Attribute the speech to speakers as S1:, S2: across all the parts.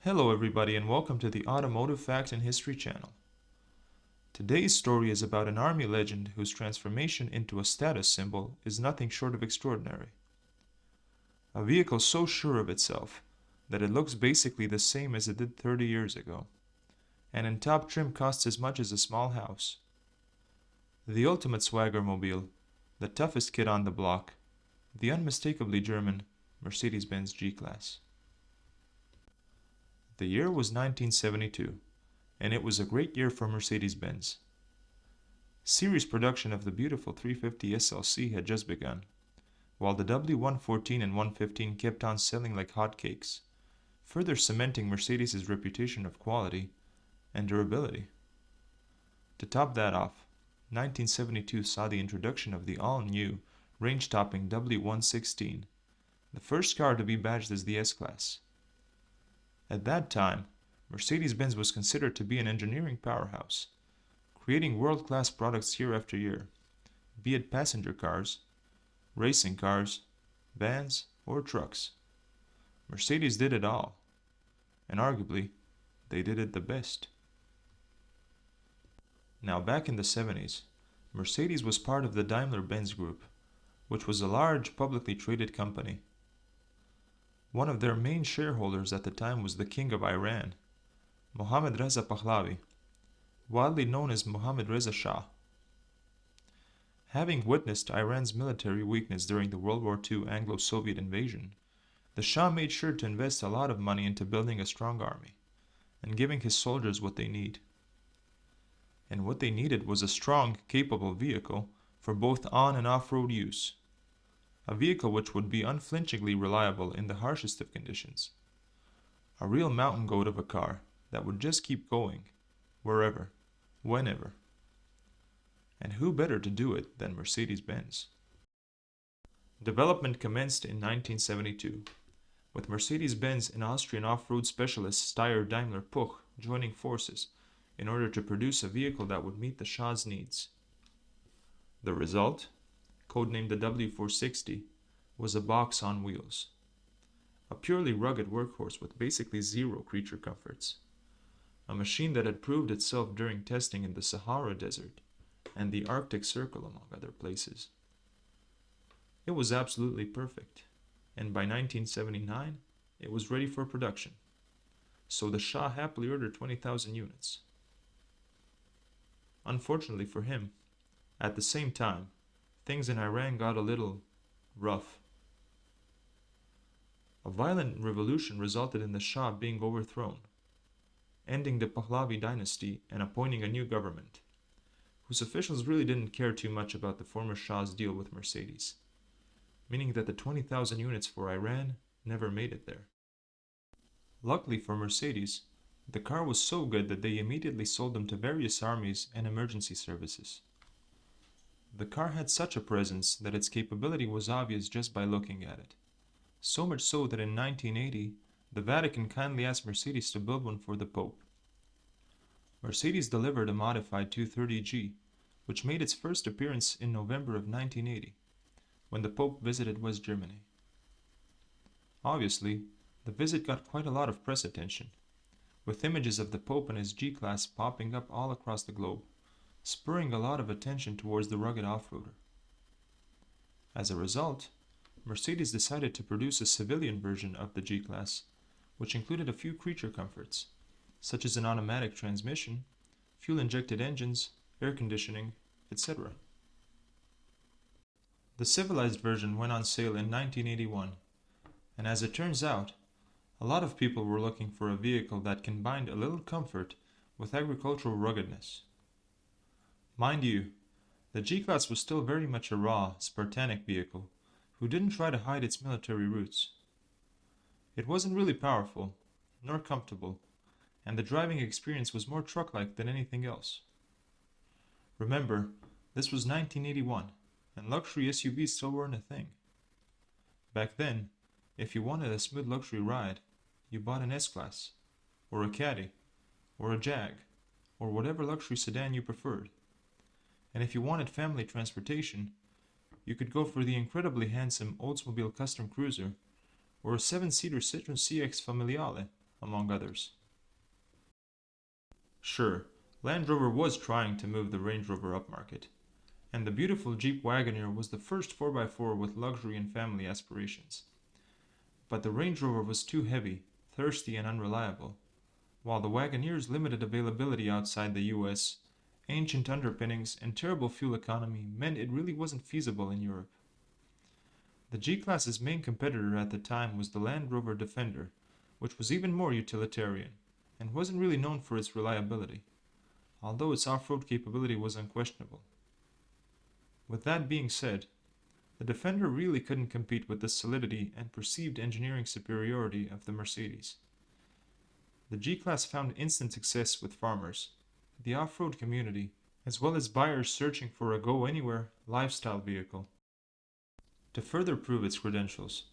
S1: Hello everybody and welcome to the Automotive Facts and History channel. Today's story is about an army legend whose transformation into a status symbol is nothing short of extraordinary. A vehicle so sure of itself that it looks basically the same as it did 30 years ago, and in top trim costs as much as a small house. The ultimate swaggermobile, the toughest kid on the block, the unmistakably German Mercedes-Benz G-class. The year was 1972, and it was a great year for Mercedes-Benz. Series production of the beautiful 350 SLC had just begun, while the W114 and 115 kept on selling like hotcakes, further cementing Mercedes' reputation of quality and durability. To top that off, 1972 saw the introduction of the all-new, range-topping W116, the first car to be badged as the S-Class. At that time, Mercedes-Benz was considered to be an engineering powerhouse, creating world-class products year after year, be it passenger cars, racing cars, vans, or trucks. Mercedes did it all, and arguably, they did it the best. Now back in the 70s, Mercedes was part of the Daimler-Benz Group, which was a large publicly traded company. One of their main shareholders at the time was the King of Iran, Mohammad Reza Pahlavi, widely known as Mohammad Reza Shah. Having witnessed Iran's military weakness during the World War II Anglo-Soviet invasion, the Shah made sure to invest a lot of money into building a strong army and giving his soldiers what they need. And what they needed was a strong, capable vehicle for both on and off-road use. A vehicle which would be unflinchingly reliable in the harshest of conditions. A real mountain goat of a car that would just keep going, wherever, whenever. And who better to do it than Mercedes-Benz? Development commenced in 1972, with Mercedes-Benz and Austrian off-road specialist Steyr Daimler Puch joining forces in order to produce a vehicle that would meet the Shah's needs. The result, codenamed the W460, was a box on wheels. A purely rugged workhorse with basically zero creature comforts. A machine that had proved itself during testing in the Sahara Desert and the Arctic Circle, among other places. It was absolutely perfect, and by 1979, it was ready for production. So the Shah happily ordered 20,000 units. Unfortunately for him, at the same time, things in Iran got a little rough. A violent revolution resulted in the Shah being overthrown, ending the Pahlavi dynasty and appointing a new government, whose officials really didn't care too much about the former Shah's deal with Mercedes, meaning that the 20,000 units for Iran never made it there. Luckily for Mercedes, the car was so good that they immediately sold them to various armies and emergency services. The car had such a presence that its capability was obvious just by looking at it. So much so that in 1980, the Vatican kindly asked Mercedes to build one for the Pope. Mercedes delivered a modified 230G, which made its first appearance in November of 1980, when the Pope visited West Germany. Obviously, the visit got quite a lot of press attention, with images of the Pope and his G-class popping up all across the globe, spurring a lot of attention towards the rugged off-roader. As a result, Mercedes decided to produce a civilian version of the G-class, which included a few creature comforts, such as an automatic transmission, fuel-injected engines, air conditioning, etc. The civilized version went on sale in 1981, and as it turns out, a lot of people were looking for a vehicle that combined a little comfort with agricultural ruggedness. Mind you, the G-Class was still very much a raw, Spartanic vehicle who didn't try to hide its military roots. It wasn't really powerful, nor comfortable, and the driving experience was more truck-like than anything else. Remember, this was 1981, and luxury SUVs still weren't a thing. Back then, if you wanted a smooth luxury ride, you bought an S-Class, or a Caddy, or a Jag, or whatever luxury sedan you preferred. And if you wanted family transportation, you could go for the incredibly handsome Oldsmobile Custom Cruiser, or a 7-seater Citroen CX Familiale, among others. Sure, Land Rover was trying to move the Range Rover upmarket, and the beautiful Jeep Wagoneer was the first 4x4 with luxury and family aspirations. But the Range Rover was too heavy, thirsty, and unreliable, while the Wagoneer's limited availability outside the US, ancient underpinnings, and terrible fuel economy meant it really wasn't feasible in Europe. The G-Class's main competitor at the time was the Land Rover Defender, which was even more utilitarian, and wasn't really known for its reliability, although its off-road capability was unquestionable. With that being said, the Defender really couldn't compete with the solidity and perceived engineering superiority of the Mercedes. The G-Class found instant success with farmers, the off-road community, as well as buyers searching for a go-anywhere lifestyle vehicle. To further prove its credentials,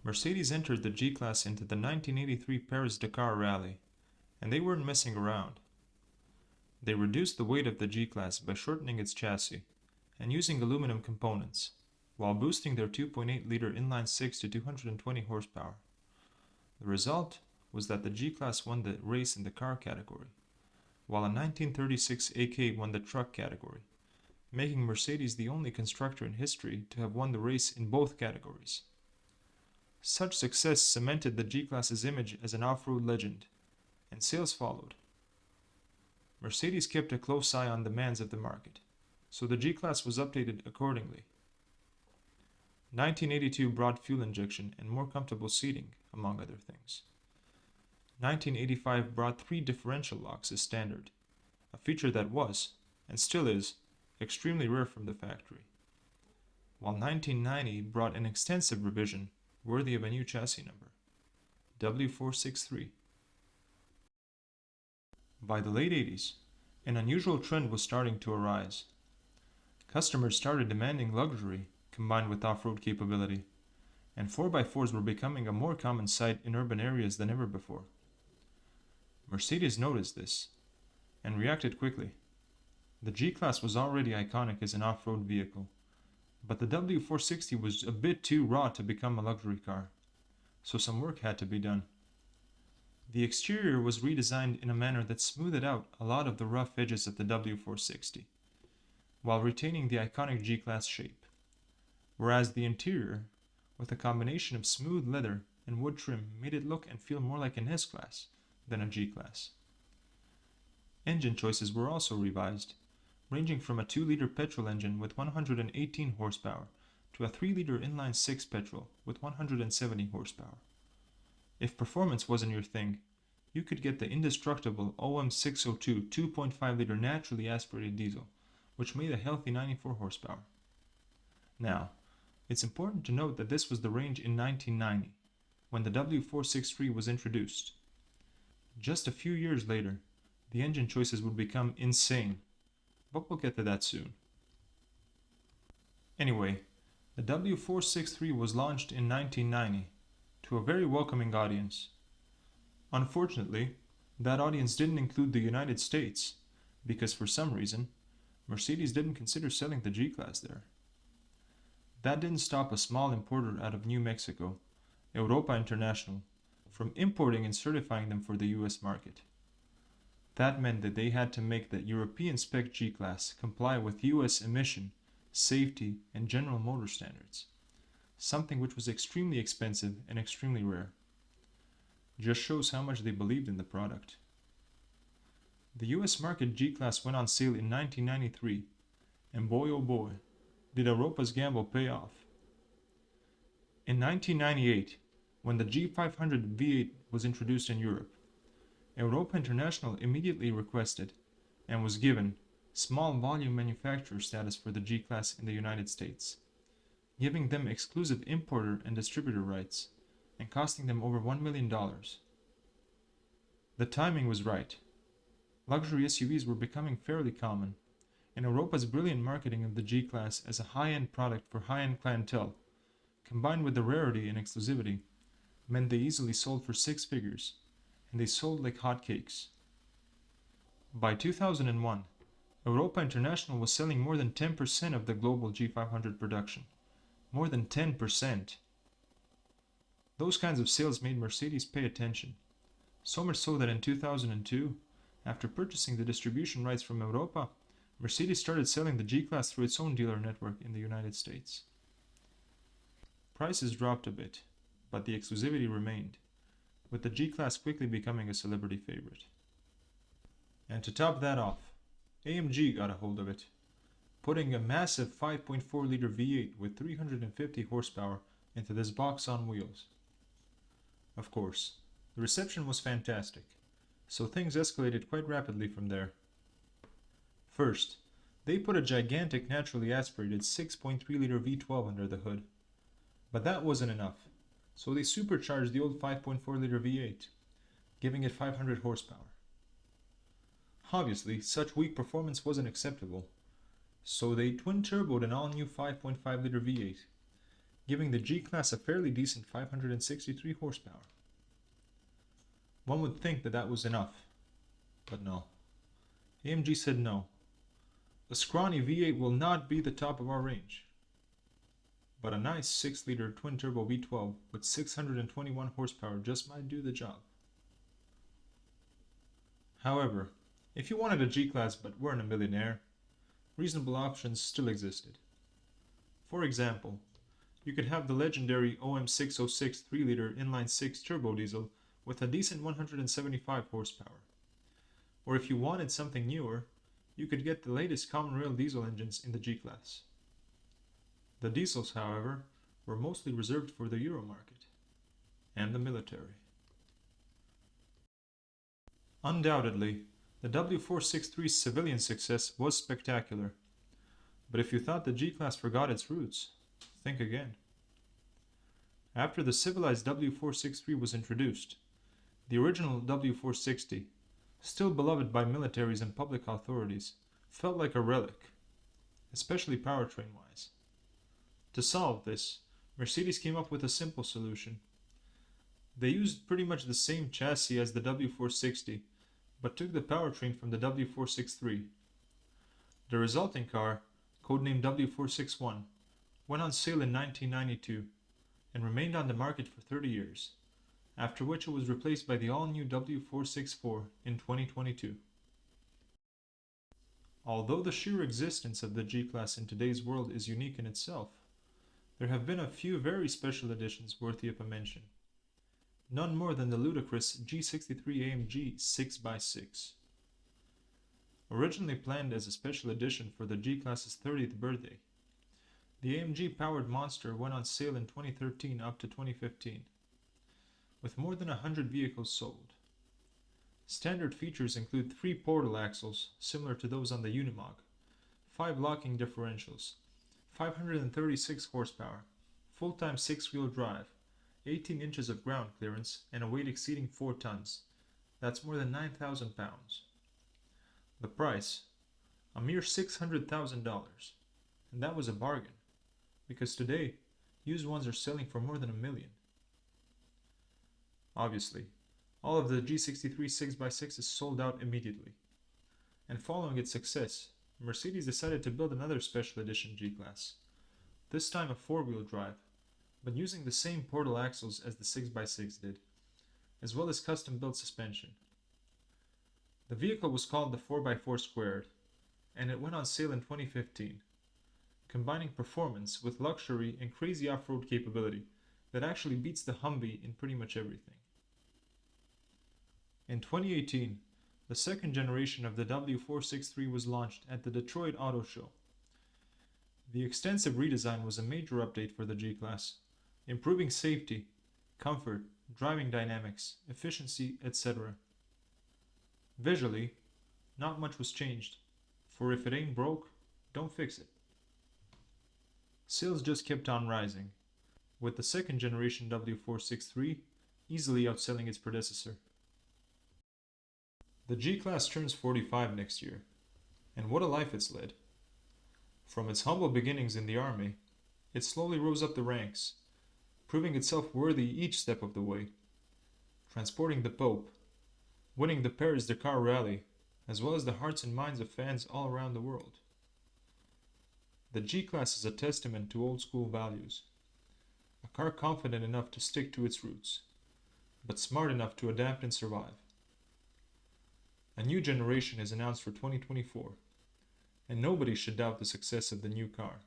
S1: Mercedes entered the G-Class into the 1983 Paris-Dakar Rally, and they weren't messing around. They reduced the weight of the G-Class by shortening its chassis and using aluminum components, while boosting their 2.8-liter inline-six to 220 horsepower. The result was that the G-Class won the race in the car category, while a 1936 AK won the truck category, making Mercedes the only constructor in history to have won the race in both categories. Such success cemented the G-Class's image as an off-road legend, and sales followed. Mercedes kept a close eye on demands of the market, so the G-Class was updated accordingly. 1982 brought fuel injection and more comfortable seating, among other things. 1985 brought 3 differential locks as standard, a feature that was, and still is, extremely rare from the factory, while 1990 brought an extensive revision worthy of a new chassis number, W463. By the late 80s, an unusual trend was starting to arise. Customers started demanding luxury combined with off-road capability, and 4x4s were becoming a more common sight in urban areas than ever before. Mercedes noticed this and reacted quickly. The G-Class was already iconic as an off-road vehicle, but the W460 was a bit too raw to become a luxury car, so some work had to be done. The exterior was redesigned in a manner that smoothed out a lot of the rough edges of the W460, while retaining the iconic G-Class shape, whereas the interior, with a combination of smooth leather and wood trim, made it look and feel more like an S-Class than a G-Class. Engine choices were also revised, ranging from a 2-liter petrol engine with 118 horsepower to a 3-liter inline-six petrol with 170 horsepower. If performance wasn't your thing, you could get the indestructible OM602 2.5-liter naturally aspirated diesel, which made a healthy 94 horsepower. Now, it's important to note that this was the range in 1990, when the W463 was introduced. Just a few years later, the engine choices would become insane, but we'll get to that soon. Anyway, the W463 was launched in 1990 to a very welcoming audience. Unfortunately, that audience didn't include the United States, because for some reason, Mercedes didn't consider selling the G-Class there. That didn't stop a small importer out of New Mexico, Europa International, from importing and certifying them for the US market. That meant that they had to make the European spec G-Class comply with US emission, safety, and general motor standards, something which was extremely expensive and extremely rare. Just shows how much they believed in the product. The US market G-Class went on sale in 1993, and boy oh boy, did Europa's gamble pay off. In 1998, when the G500 V8 was introduced in Europe, Europa International immediately requested, and was given, small volume manufacturer status for the G-Class in the United States, giving them exclusive importer and distributor rights, and costing them over $1 million. The timing was right. Luxury SUVs were becoming fairly common, and Europa's brilliant marketing of the G-Class as a high-end product for high-end clientele, combined with the rarity and exclusivity, meant they easily sold for 6 figures, and they sold like hotcakes. By 2001, Europa International was selling more than 10% of the global G500 production. More than 10%. Those kinds of sales made Mercedes pay attention, So much so that in 2002, after purchasing the distribution rights from Europa, Mercedes started selling the G-Class through its own dealer network in the United States. Prices dropped a bit, but the exclusivity remained, with the G-Class quickly becoming a celebrity favorite. And to top that off, AMG got a hold of it, putting a massive 5.4-liter V8 with 350 horsepower into this box on wheels. Of course, the reception was fantastic, so things escalated quite rapidly from there. First, they put a gigantic naturally aspirated 6.3-liter V12 under the hood. But that wasn't enough, so they supercharged the old 5.4-liter V8, giving it 500 horsepower. Obviously, such weak performance wasn't acceptable, so they twin-turboed an all-new 5.5-liter V8, giving the G-Class a fairly decent 563 horsepower. One would think that was enough, but no. AMG said no. The scrawny V8 will not be the top of our range. But a nice 6-liter twin-turbo V12 with 621 horsepower just might do the job. However, if you wanted a G-Class but weren't a millionaire, reasonable options still existed. For example, you could have the legendary OM606 3-liter inline-6 turbo diesel with a decent 175 horsepower. Or if you wanted something newer, you could get the latest common rail diesel engines in the G-Class. The diesels, however, were mostly reserved for the Euro market and the military. Undoubtedly, the W463's civilian success was spectacular, but if you thought the G-Class forgot its roots, think again. After the civilized W463 was introduced, the original W460, still beloved by militaries and public authorities, felt like a relic, especially powertrain-wise. To solve this, Mercedes came up with a simple solution. They used pretty much the same chassis as the W460, but took the powertrain from the W463. The resulting car, codenamed W461, went on sale in 1992 and remained on the market for 30 years, after which it was replaced by the all-new W464 in 2022. Although the sheer existence of the G-Class in today's world is unique in itself, there have been a few very special editions worthy of a mention. None more than the ludicrous G63 AMG 6x6. Originally planned as a special edition for the G-Class's 30th birthday, the AMG-powered monster went on sale in 2013 up to 2015, with more than 100 vehicles sold. Standard features include 3 portal axles, similar to those on the Unimog, 5 locking differentials, 536 horsepower, full-time 6-wheel drive, 18 inches of ground clearance, and a weight exceeding 4 tons. That's more than 9,000 pounds. The price? A mere $600,000. And that was a bargain, because today, used ones are selling for more than $1 million. Obviously, all of the G63 6x6 is sold out immediately. And following its success, Mercedes decided to build another special edition G-Class, this time a 4-wheel drive, but using the same portal axles as the 6x6 did, as well as custom-built suspension. The vehicle was called the 4x4 Squared, and it went on sale in 2015, combining performance with luxury and crazy off-road capability that actually beats the Humvee in pretty much everything. In 2018, the second generation of the W463 was launched at the Detroit Auto Show. The extensive redesign was a major update for the G-Class, improving safety, comfort, driving dynamics, efficiency, etc. Visually, not much was changed, for if it ain't broke, don't fix it. Sales just kept on rising, with the second generation W463 easily outselling its predecessor. The G-Class turns 45 next year, and what a life it's led. From its humble beginnings in the army, it slowly rose up the ranks, proving itself worthy each step of the way, transporting the Pope, winning the Paris-Dakar Rally, as well as the hearts and minds of fans all around the world. The G-Class is a testament to old-school values, a car confident enough to stick to its roots, but smart enough to adapt and survive. A new generation is announced for 2024, and nobody should doubt the success of the new car.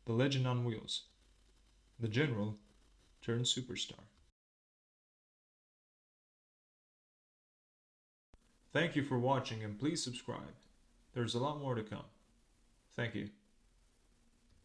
S1: The legend on wheels. The General turned superstar. Thank you for watching and please subscribe. There's a lot more to come. Thank you.